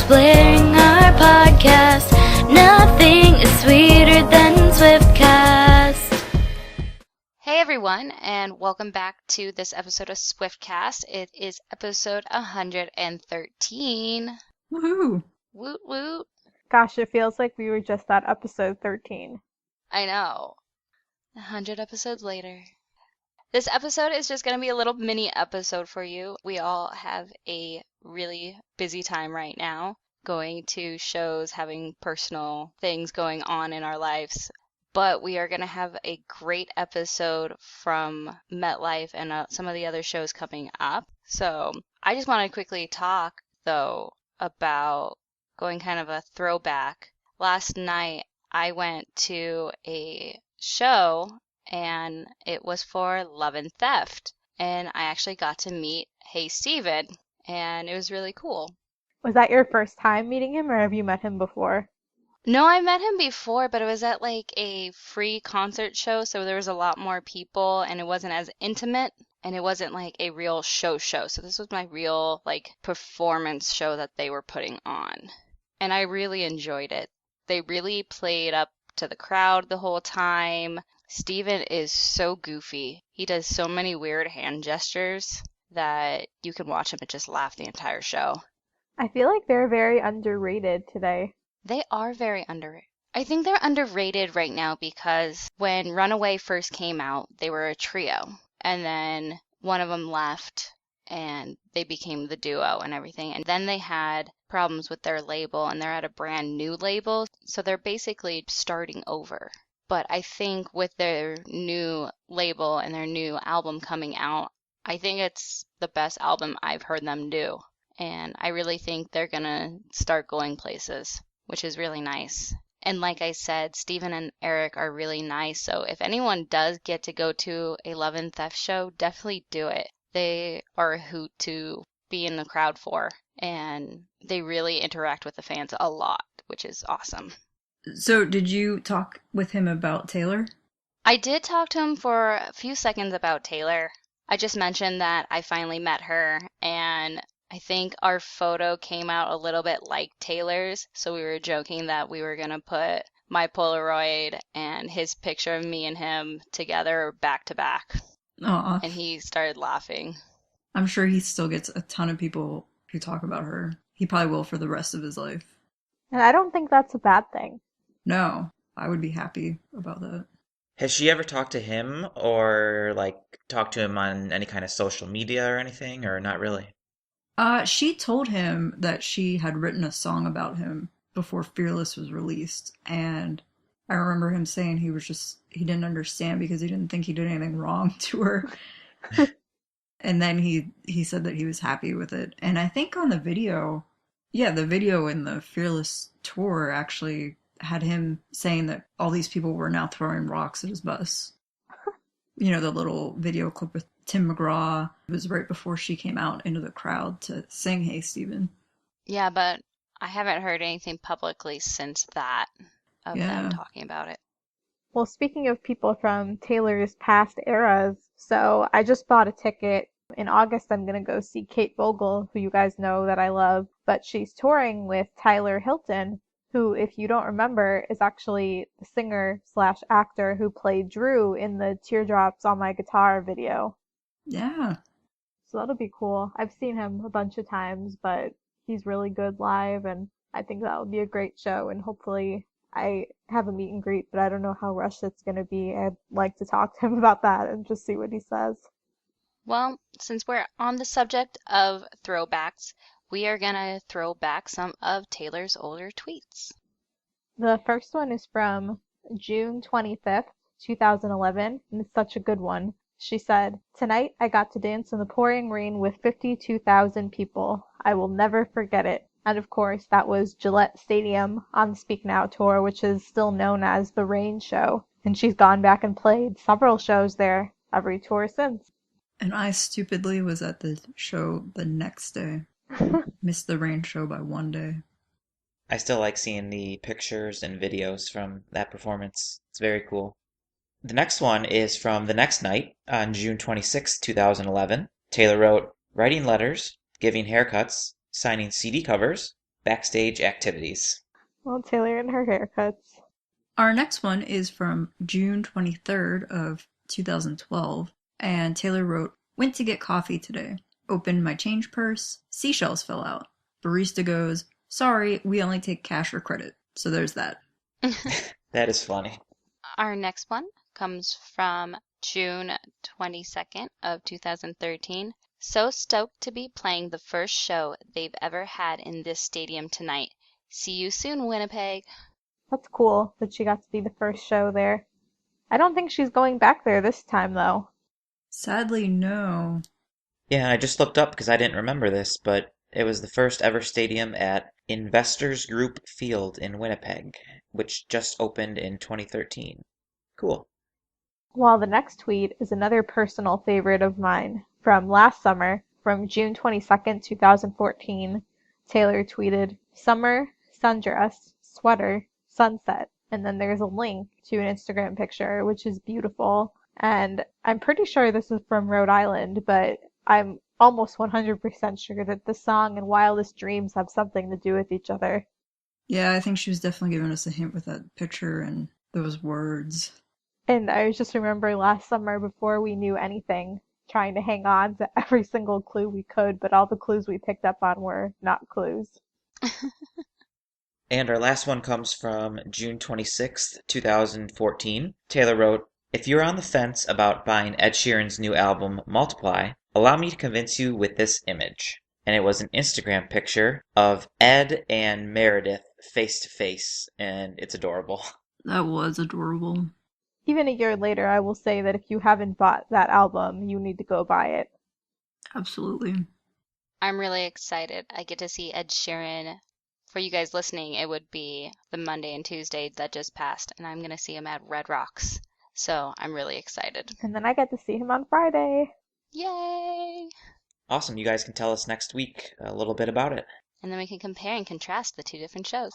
blaring our podcast. Nothing is sweeter than Swiftcast. Hey everyone, and welcome back to this episode of Swiftcast. It is episode 113. Woohoo! Woot woot. Gosh, it feels like we were just at episode 13. I know. 100 episodes later. This episode is just going to be a little mini episode for you. We all have a really busy time right now, going to shows, having personal things going on in our lives. But we are going to have a great episode from MetLife and some of the other shows coming up. So I just want to quickly talk, though, about going kind of a throwback. Last night, I went to a show, and it was for Love and Theft. And I actually got to meet Hey Steven, and it was really cool. Was that your first time meeting him, or have you met him before? No, I met him before, but it was at like a free concert show, so there was a lot more people, and it wasn't as intimate, and it wasn't like a real show. So this was my real like performance show that they were putting on. And I really enjoyed it. They really played up to the crowd the whole time. Steven is so goofy. He does so many weird hand gestures that you can watch him and just laugh the entire show. I feel like they're very underrated today. They are very underrated. I think they're underrated right now because when Runaway first came out, they were a trio. And then one of them left and they became the duo and everything. And then they had problems with their label and they're at a brand new label. So they're basically starting over. But I think with their new label and their new album coming out, I think it's the best album I've heard them do. And I really think they're going to start going places, which is really nice. And like I said, Steven and Eric are really nice. So if anyone does get to go to a Love and Theft show, definitely do it. They are a hoot to be in the crowd for. And they really interact with the fans a lot, which is awesome. So did you talk with him about Taylor? I did talk to him for a few seconds about Taylor. I just mentioned that I finally met her, and I think our photo came out a little bit like Taylor's, so we were joking that we were going to put my Polaroid and his picture of me and him together back to back. Aw. And he started laughing. I'm sure he still gets a ton of people who talk about her. He probably will for the rest of his life. And I don't think that's a bad thing. No, I would be happy about that. Has she ever talked to him or like talked to him on any kind of social media or anything, or not really? She told him that she had written a song about him before Fearless was released, and I remember him saying he didn't understand because he didn't think he did anything wrong to her. And then he said that he was happy with it. And I think on the video in the Fearless tour actually had him saying that all these people were now throwing rocks at his bus. You know, the little video clip with Tim McGraw. It was right before she came out into the crowd to sing Hey Steven. Yeah, but I haven't heard anything publicly since that of them talking about it. Well, speaking of people from Taylor's past eras, so I just bought a ticket. In August, I'm going to go see Kate Vogel, who you guys know that I love, but she's touring with Tyler Hilton, who, if you don't remember, is actually the singer/actor who played Drew in the Teardrops on My Guitar video. Yeah. So that'll be cool. I've seen him a bunch of times, but he's really good live, and I think that'll be a great show, and hopefully I have a meet and greet, but I don't know how rushed it's going to be. I'd like to talk to him about that and just see what he says. Well, since we're on the subject of throwbacks, we are going to throw back some of Taylor's older tweets. The first one is from June 25th, 2011, and it's such a good one. She said, "Tonight I got to dance in the pouring rain with 52,000 people. I will never forget it." And of course, that was Gillette Stadium on the Speak Now tour, which is still known as the Rain Show. And she's gone back and played several shows there every tour since. And I stupidly was at the show the next day. Missed the Rain Show by one day. I still like seeing the pictures and videos from that performance. It's very cool. The next one is from the next night on June 26, 2011. Taylor wrote, "Writing letters, giving haircuts, signing CD covers, backstage activities. Well, Taylor and her haircuts. Our next one is from June 23rd of 2012, and Taylor wrote, "Went to get coffee today. Opened my change purse. Seashells fell out. Barista goes, 'Sorry, we only take cash or credit.' So there's that." That is funny. Our next one comes from June 22nd of 2013. So stoked to be playing the first show they've ever had in this stadium tonight. See you soon, Winnipeg. That's cool that she got to be the first show there. I don't think she's going back there this time, though. Sadly, no. Yeah, I just looked up because I didn't remember this, but it was the first ever stadium at Investors Group Field in Winnipeg, which just opened in 2013. Cool. Well, the next tweet is another personal favorite of mine from last summer, from June 22nd, 2014. Taylor tweeted, "Summer, sundress, sweater, sunset." And then there's a link to an Instagram picture, which is beautiful. And I'm pretty sure this is from Rhode Island, but I'm almost 100% sure that this song and Wildest Dreams have something to do with each other. Yeah, I think she was definitely giving us a hint with that picture and those words. And I just remember last summer, before we knew anything, trying to hang on to every single clue we could, but all the clues we picked up on were not clues. And our last one comes from June 26th, 2014. Taylor wrote, "If you're on the fence about buying Ed Sheeran's new album, Multiply, allow me to convince you with this image." And it was an Instagram picture of Ed and Meredith face to face, and it's adorable. That was adorable. Even a year later, I will say that if you haven't bought that album, you need to go buy it. Absolutely. I'm really excited. I get to see Ed Sheeran. For you guys listening, it would be the Monday and Tuesday that just passed, and I'm going to see him at Red Rocks. So I'm really excited. And then I get to see him on Friday. Yay! Awesome. You guys can tell us next week a little bit about it. And then we can compare and contrast the two different shows.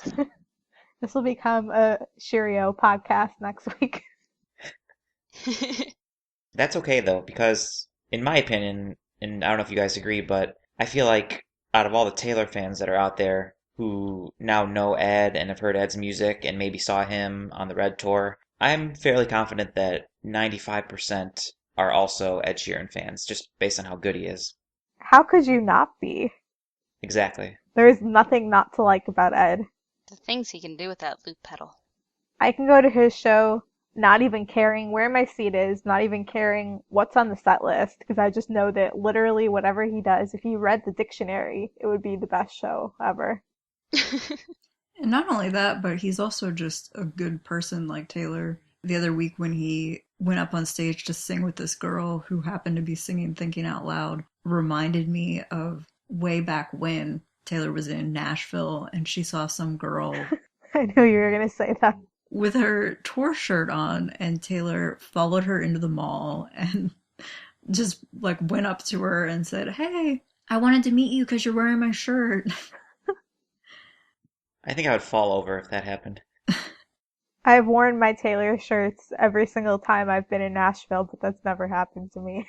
This will become a Cheerio podcast next week. That's okay, though, because in my opinion, and I don't know if you guys agree, but I feel like out of all the Taylor fans that are out there who now know Ed and have heard Ed's music and maybe saw him on the Red Tour, I'm fairly confident that 95% are also Ed Sheeran fans, just based on how good he is. How could you not be? Exactly. There is nothing not to like about Ed. The things he can do with that loop pedal. I can go to his show not even caring where my seat is, not even caring what's on the set list, because I just know that literally whatever he does, if he read the dictionary, it would be the best show ever. And not only that, but he's also just a good person like Taylor. The other week when he went up on stage to sing with this girl who happened to be singing Thinking Out Loud reminded me of way back when Taylor was in Nashville and she saw some girl I knew you were going to say that. with her tour shirt on, and Taylor followed her into the mall and just like went up to her and said, "Hey, I wanted to meet you because you're wearing my shirt." I think I would fall over if that happened. I've worn my Taylor shirts every single time I've been in Nashville, but that's never happened to me.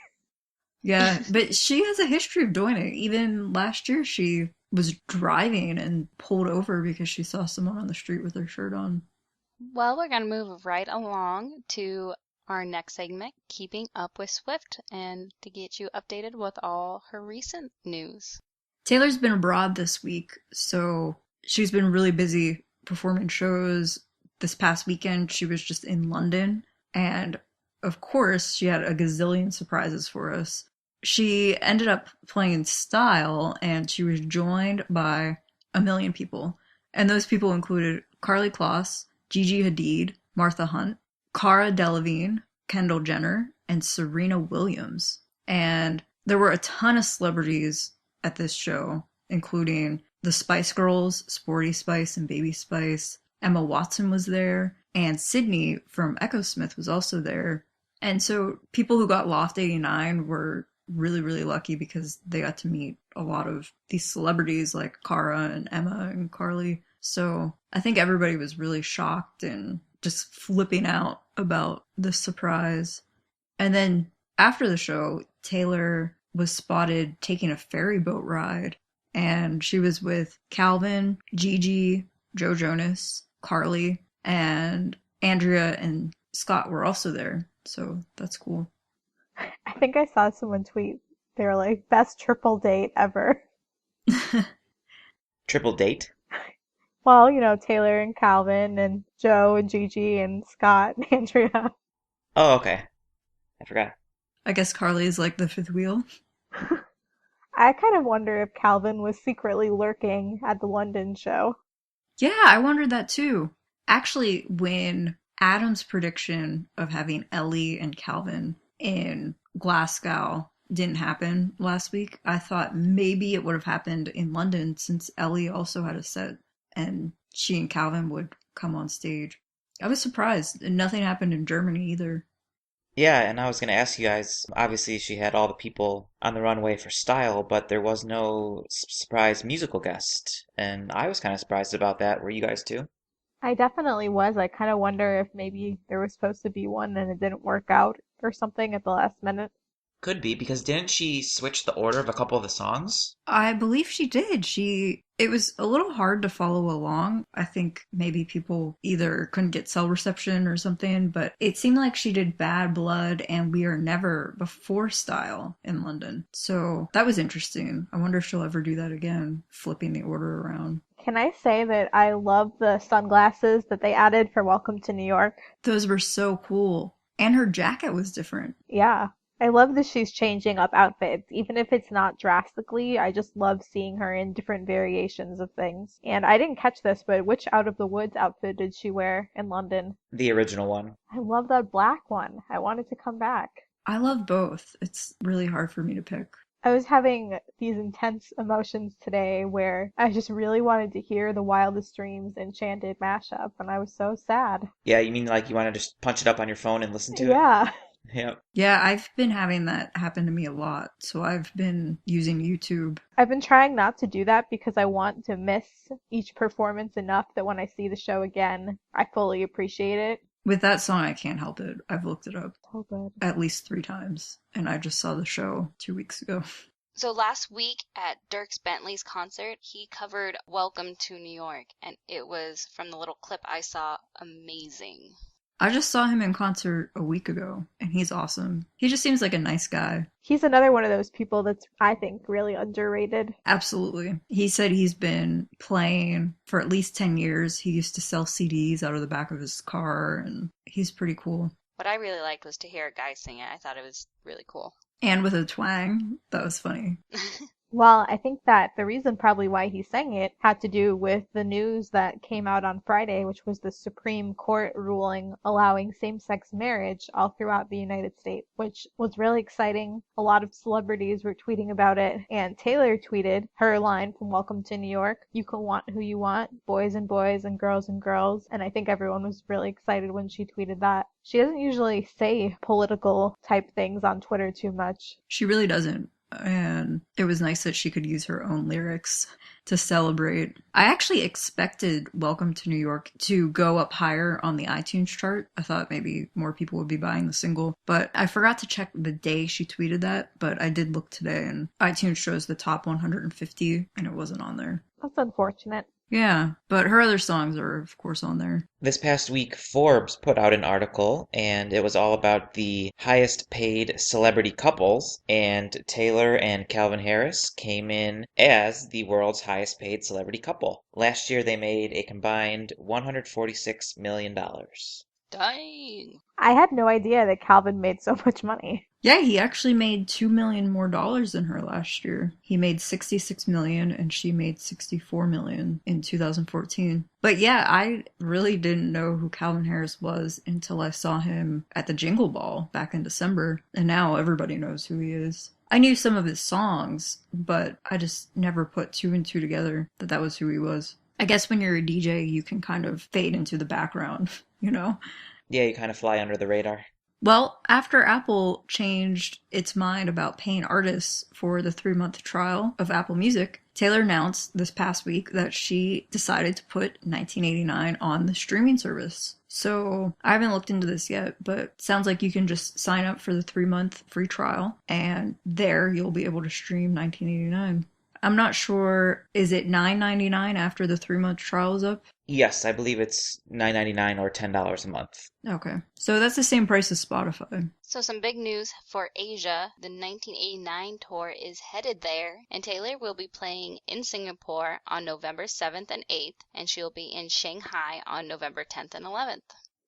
Yeah, but she has a history of doing it. Even last year, she was driving and pulled over because she saw someone on the street with her shirt on. Well, we're going to move right along to our next segment, Keeping Up with Swift, and to get you updated with all her recent news. Taylor's been abroad this week, so she's been really busy performing shows. This past weekend, she was just in London, and of course, she had a gazillion surprises for us. She ended up playing Style, and she was joined by a million people. And those people included Karlie Kloss, Gigi Hadid, Martha Hunt, Cara Delevingne, Kendall Jenner, and Serena Williams. And there were a ton of celebrities at this show, including the Spice Girls, Sporty Spice and Baby Spice. Emma Watson was there, and Sydney from Echo Smith was also there. And so people who got Loft 89 were really, really lucky because they got to meet a lot of these celebrities like Cara and Emma and Carly. So I think everybody was really shocked and just flipping out about the surprise. And then after the show, Taylor was spotted taking a ferry boat ride and she was with Calvin, Gigi, Joe Jonas, Carly, and Andrea and Scott were also there. So that's cool. I think I saw someone tweet. They were like, best triple date ever. Triple date? Well, Taylor and Calvin and Joe and Gigi and Scott and Andrea. Oh, okay. I forgot. I guess Carly is like the fifth wheel. I kind of wonder if Calvin was secretly lurking at the London show. Yeah, I wondered that too. Actually, when Adam's prediction of having Ellie and Calvin in Glasgow didn't happen last week, I thought maybe it would have happened in London since Ellie also had a set and she and Calvin would come on stage. I was surprised. Nothing happened in Germany either. Yeah, and I was going to ask you guys, obviously she had all the people on the runway for style, but there was no surprise musical guest. And I was kind of surprised about that. Were you guys too? I definitely was. I kind of wonder if maybe there was supposed to be one and it didn't work out or something at the last minute. Could be, because didn't she switch the order of a couple of the songs? I believe she did. It was a little hard to follow along. I think maybe people either couldn't get cell reception or something, but it seemed like she did Bad Blood and We Are Never before style in London. So that was interesting. I wonder if she'll ever do that again, flipping the order around. Can I say that I love the sunglasses that they added for Welcome to New York? Those were so cool. And her jacket was different. Yeah. I love that she's changing up outfits. Even if it's not drastically, I just love seeing her in different variations of things. And I didn't catch this, but which Out of the Woods outfit did she wear in London? The original one. I love that black one. I want it to come back. I love both. It's really hard for me to pick. I was having these intense emotions today where I just really wanted to hear the Wildest Dreams Enchanted mashup, and I was so sad. Yeah, you mean like you want to just punch it up on your phone and listen to it? Yeah. Yep. Yeah, I've been having that happen to me a lot. So I've been using YouTube. I've been trying not to do that because I want to miss each performance enough that when I see the show again, I fully appreciate it. With that song, I can't help it. I've looked it up So good. at least 3 times, and I just saw the show 2 weeks ago. So last week at Dierks Bentley's concert, he covered Welcome to New York, and it was, from the little clip I saw, amazing. I just saw him in concert a week ago, and he's awesome. He just seems like a nice guy. He's another one of those people that's, I think, really underrated. Absolutely. He said he's been playing for at least 10 years. He used to sell CDs out of the back of his car, and he's pretty cool. What I really liked was to hear a guy sing it. I thought it was really cool. And with a twang. That was funny. Well, I think that the reason probably why he sang it had to do with the news that came out on Friday, which was the Supreme Court ruling allowing same-sex marriage all throughout the United States, which was really exciting. A lot of celebrities were tweeting about it, and Taylor tweeted her line from Welcome to New York, "You can want who you want, boys and boys and girls and girls," and I think everyone was really excited when she tweeted that. She doesn't usually say political type things on Twitter too much. She really doesn't. And it was nice that she could use her own lyrics to celebrate. I actually expected Welcome to New York to go up higher on the iTunes chart. I thought maybe more people would be buying the single, but I forgot to check the day she tweeted that, but I did look today and iTunes shows the top 150 and it wasn't on there. That's unfortunate. Yeah, but her other songs are, of course, on there. This past week, Forbes put out an article, and it was all about the highest paid celebrity couples, and Taylor and Calvin Harris came in as the world's highest paid celebrity couple. Last year, they made a combined $146 million. Dang. I had no idea that Calvin made so much money. Yeah, he actually made $2 million more than her last year. He made $66 million and she made $64 million in 2014. But yeah, I really didn't know who Calvin Harris was until I saw him at the Jingle Ball back in December. And now everybody knows who he is. I knew some of his songs, but I just never put 2 and 2 together that that was who he was. I guess when you're a DJ, you can kind of fade into the background, you know? Yeah, you kind of fly under the radar. Well, after Apple changed its mind about paying artists for the 3-month trial of Apple Music, Taylor announced this past week that she decided to put 1989 on the streaming service. So I haven't looked into this yet, but sounds like you can just sign up for the 3-month free trial, and there you'll be able to stream 1989. I'm not sure. Is it $9.99 after the 3-month trial is up? Yes, I believe it's $9.99 or $10 a month. Okay. So that's the same price as Spotify. So some big news for Asia. The 1989 tour is headed there, and Taylor will be playing in Singapore on November 7th and 8th, and she'll be in Shanghai on November 10th and 11th.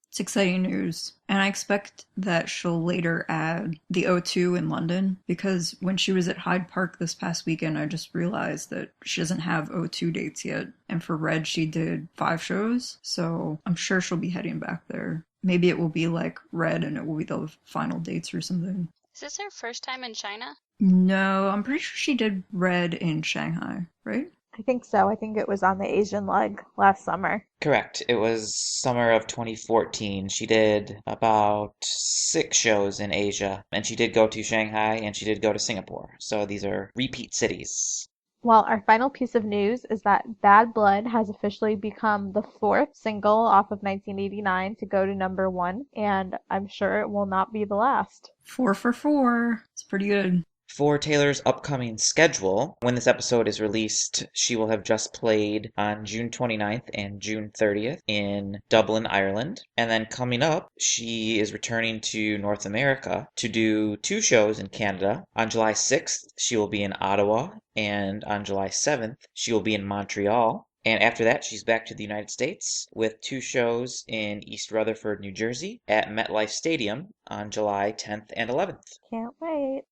It's exciting news. And I expect that she'll later add the O2 in London, because when she was at Hyde Park this past weekend, I just realized that she doesn't have O2 dates yet. And for Red, she did 5 shows, so I'm sure she'll be heading back there. Maybe it will be like Red and it will be the final dates or something. Is this her first time in China? No, I'm pretty sure she did Red in Shanghai, right? I think so. I think it was on the Asian leg last summer. Correct. It was summer of 2014. She did about 6 shows in Asia, and she did go to Shanghai and she did go to Singapore. So these are repeat cities. Well, our final piece of news is that Bad Blood has officially become the 4th single off of 1989 to go to number 1, and I'm sure it will not be the last. 4 for 4. It's pretty good. For Taylor's upcoming schedule, when this episode is released, she will have just played on June 29th and June 30th in Dublin, Ireland. And then coming up, she is returning to North America to do 2 shows in Canada. On July 6th, she will be in Ottawa, and on July 7th, she will be in Montreal. And after that, she's back to the United States with 2 shows in East Rutherford, New Jersey at MetLife Stadium on July 10th and 11th. Can't wait.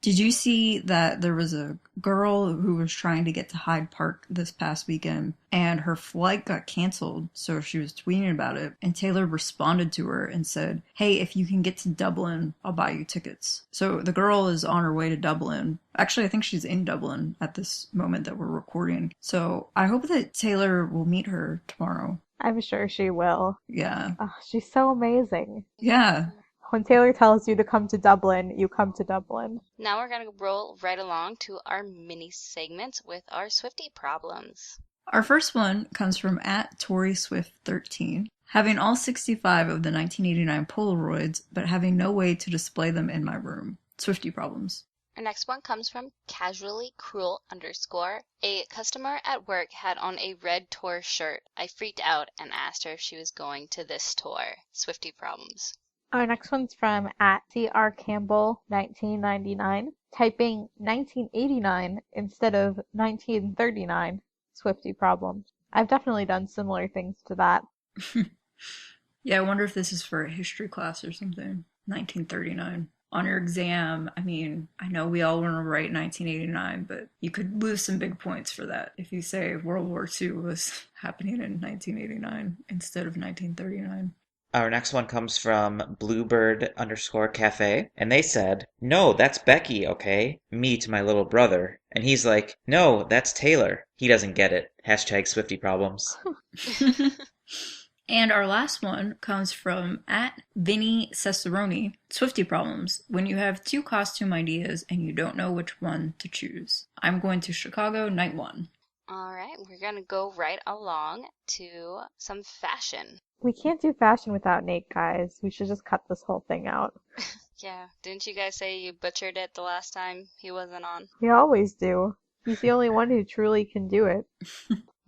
Did you see that there was a girl who was trying to get to Hyde Park this past weekend and her flight got canceled? So she was tweeting about it, and Taylor responded to her and said, "Hey, if you can get to Dublin, I'll buy you tickets." So the girl is on her way to Dublin. Actually, I think she's in Dublin at this moment that we're recording. So I hope that Taylor will meet her tomorrow. I'm sure she will. Yeah. Oh, she's so amazing. Yeah. When Taylor tells you to come to Dublin, you come to Dublin. Now we're going to roll right along to our mini segments with our Swiftie problems. Our first one comes from @TorySwift13. Having all 65 of the 1989 Polaroids, but having no way to display them in my room. Swiftie problems. Our next one comes from casually cruel _. A customer at work had on a red tour shirt. I freaked out and asked her if she was going to this tour. Swiftie problems. Our next one's from @CR Campbell1999, typing 1989 instead of 1939. Swiftie problems. I've definitely done similar things to that. Yeah, I wonder if this is for a history class or something. 1939. On your exam, I mean, I know we all want to write 1989, but you could lose some big points for that if you say World War II was happening in 1989 instead of 1939. Our next one comes from Bluebird_Cafe, and they said, "No, that's Becky, okay? Me to my little brother." And he's like, "No, that's Taylor." He doesn't get it. Hashtag Swiftie problems. And our last one comes from @Vinny Cesaroni. Swiftie problems. When you have 2 costume ideas and you don't know which one to choose. I'm going to Chicago night 1. All right, we're going to go right along to some fashion. We can't do fashion without Nate, guys. We should just cut this whole thing out. Yeah, didn't you guys say you butchered it the last time he wasn't on? We always do. He's the only one who truly can do it.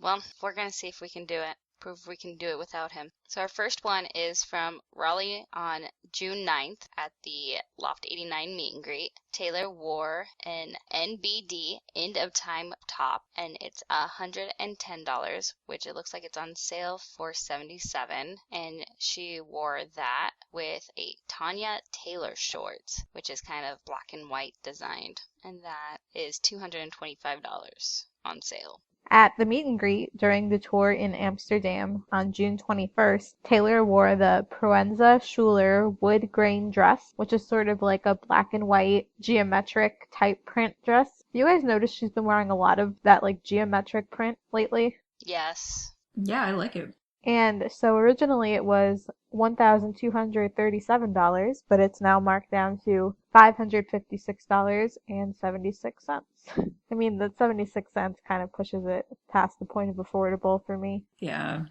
Well, we're going to see if we can do it. Prove we can do it without him. So our first one is from Raleigh on June 9th at the Loft 89 meet and greet. Taylor wore an NBD end of time top, and it's $110, which it looks like it's on sale for $77. And she wore that with a Tanya Taylor shorts, which is kind of black and white designed, and that is $225 on sale. At the meet and greet during the tour in Amsterdam on June 21st, Taylor wore the Proenza Schuler wood grain dress, which is sort of like a black and white geometric type print dress. You guys notice she's been wearing a lot of that like geometric print lately? Yes. Yeah, I like it. And so originally it was $1,237, but it's now marked down to $556.76. I mean, the 76 cents kind of pushes it past the point of affordable for me. Yeah,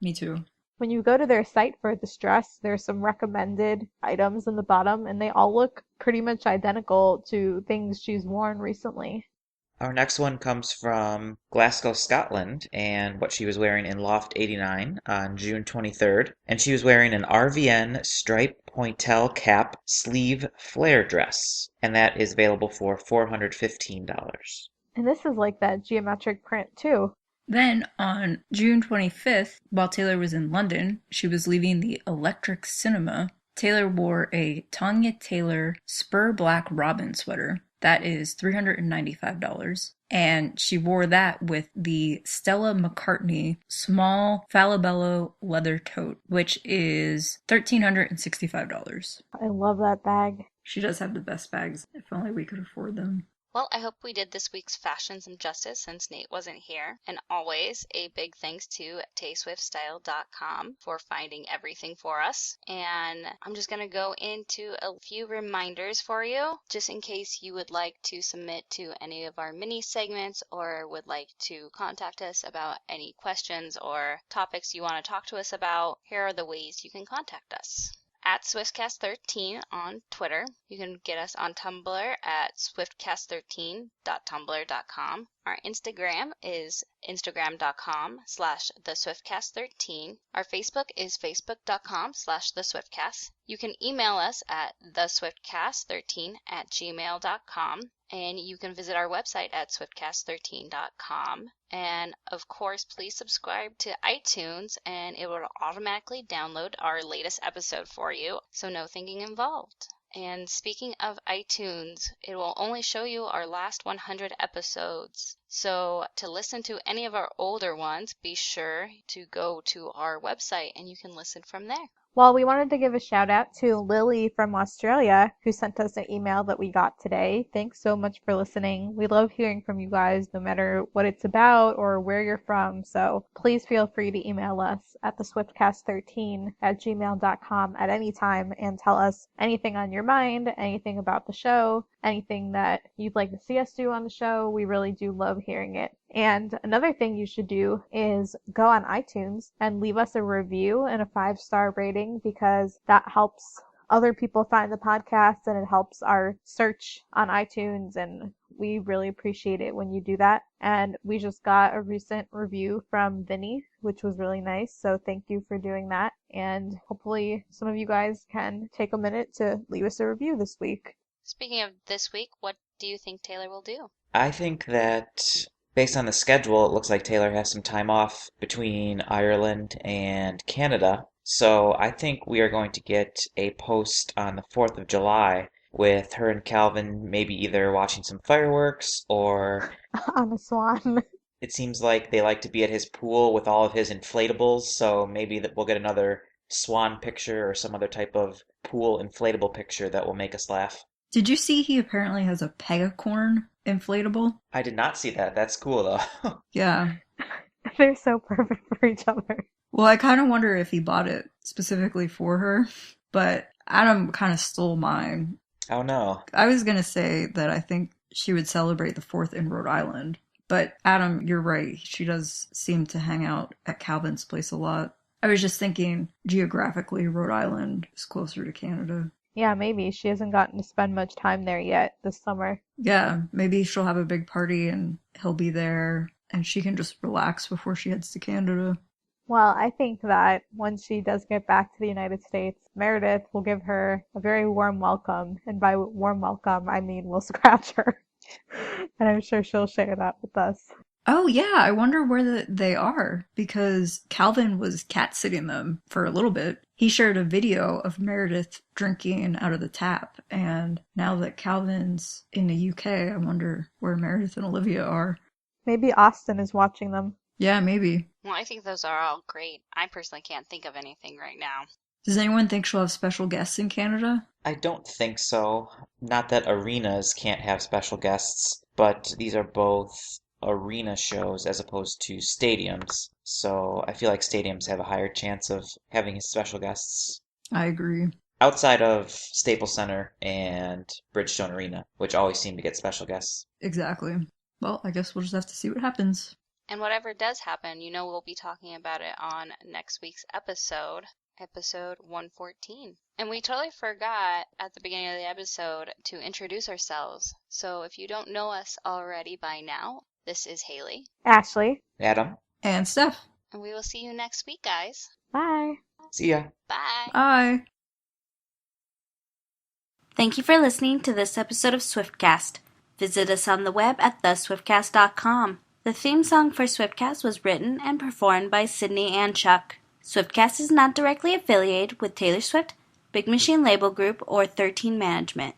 me too. When you go to their site for this dress, there's some recommended items in the bottom, and they all look pretty much identical to things she's worn recently. Our next one comes from Glasgow, Scotland, and what she was wearing in Loft 89 on June 23rd. And she was wearing an RVN stripe pointelle cap sleeve flare dress, and that is available for $415. And this is like that geometric print too. Then on June 25th, while Taylor was in London, she was leaving the Electric Cinema. Taylor wore a Tanya Taylor spur black robin sweater. That is $395. And she wore that with the Stella McCartney small Falabella leather tote, which is $1,365. I love that bag. She does have the best bags. If only we could afford them. Well, I hope we did this week's fashion some justice since Nate wasn't here. And always a big thanks to tayswiftstyle.com for finding everything for us. And I'm just going to go into a few reminders for you, just in case you would like to submit to any of our mini segments or would like to contact us about any questions or topics you want to talk to us about. Here are the ways you can contact us. At Swiftcast13 on Twitter. You can get us on Tumblr at swiftcast13.tumblr.com. Our Instagram is instagram.com/theswiftcast13. Our Facebook is facebook.com/theswiftcast. You can email us at theswiftcast13@gmail.com. And you can visit our website at swiftcast13.com. And of course, please subscribe to iTunes and it will automatically download our latest episode for you, so no thinking involved. And speaking of iTunes, it will only show you our last 100 episodes. So to listen to any of our older ones, be sure to go to our website and you can listen from there. Well, we wanted to give a shout out to Lily from Australia who sent us an email that we got today. Thanks so much for listening. We love hearing from you guys no matter what it's about or where you're from. So please feel free to email us at theswiftcast13@gmail.com at any time and tell us anything on your mind, anything about the show, anything that you'd like to see us do on the show. We really do love hearing it. And another thing you should do is go on iTunes and leave us a review and a 5-star rating, because that helps other people find the podcast and it helps our search on iTunes, and we really appreciate it when you do that. And we just got a recent review from Vinny, which was really nice, so thank you for doing that. And hopefully some of you guys can take a minute to leave us a review this week. Speaking of this week, what do you think Taylor will do? I think that based on the schedule, it looks like Taylor has some time off between Ireland and Canada. So I think we are going to get a post on the 4th of July with her and Calvin maybe either watching some fireworks or On a swan. it seems like they like to be at his pool with all of his inflatables. So maybe that we'll get another swan picture or some other type of pool inflatable picture that will make us laugh. Did you see he apparently has a Pegacorn inflatable? I did not see that. That's cool though. Yeah. They're so perfect for each other. Well, I kind of wonder if he bought it specifically for her, but Adam kind of stole mine. Oh no. I was going to say that I think she would celebrate the 4th in Rhode Island, but Adam, you're right. She does seem to hang out at Calvin's place a lot. I was just thinking geographically, Rhode Island is closer to Canada. Yeah, maybe. She hasn't gotten to spend much time there yet this summer. Yeah, maybe she'll have a big party and he'll be there and she can just relax before she heads to Canada. Well, I think that once she does get back to the United States, Meredith will give her a very warm welcome. And by warm welcome, I mean we'll scratch her. And I'm sure she'll share that with us. Oh, yeah, I wonder where they are, because Calvin was cat-sitting them for a little bit. He shared a video of Meredith drinking out of the tap, and now that Calvin's in the UK, I wonder where Meredith and Olivia are. Maybe Austin is watching them. Yeah, maybe. Well, I think those are all great. I personally can't think of anything right now. Does anyone think she'll have special guests in Canada? I don't think so. Not that arenas can't have special guests, but these are both arena shows as opposed to stadiums. So I feel like stadiums have a higher chance of having special guests. I agree. Outside of Staples Center and Bridgestone Arena, which always seem to get special guests. Exactly. Well, I guess we'll just have to see what happens. And whatever does happen, we'll be talking about it on next week's episode 114. And we totally forgot at the beginning of the episode to introduce ourselves. So if you don't know us already by now, this is Haley. Ashley. Adam. And Steph. And we will see you next week, guys. Bye. See ya. Bye. Bye. Thank you for listening to this episode of Swiftcast. Visit us on the web at theswiftcast.com. The theme song for Swiftcast was written and performed by Sydney and Chuck. Swiftcast is not directly affiliated with Taylor Swift, Big Machine Label Group, or 13 Management.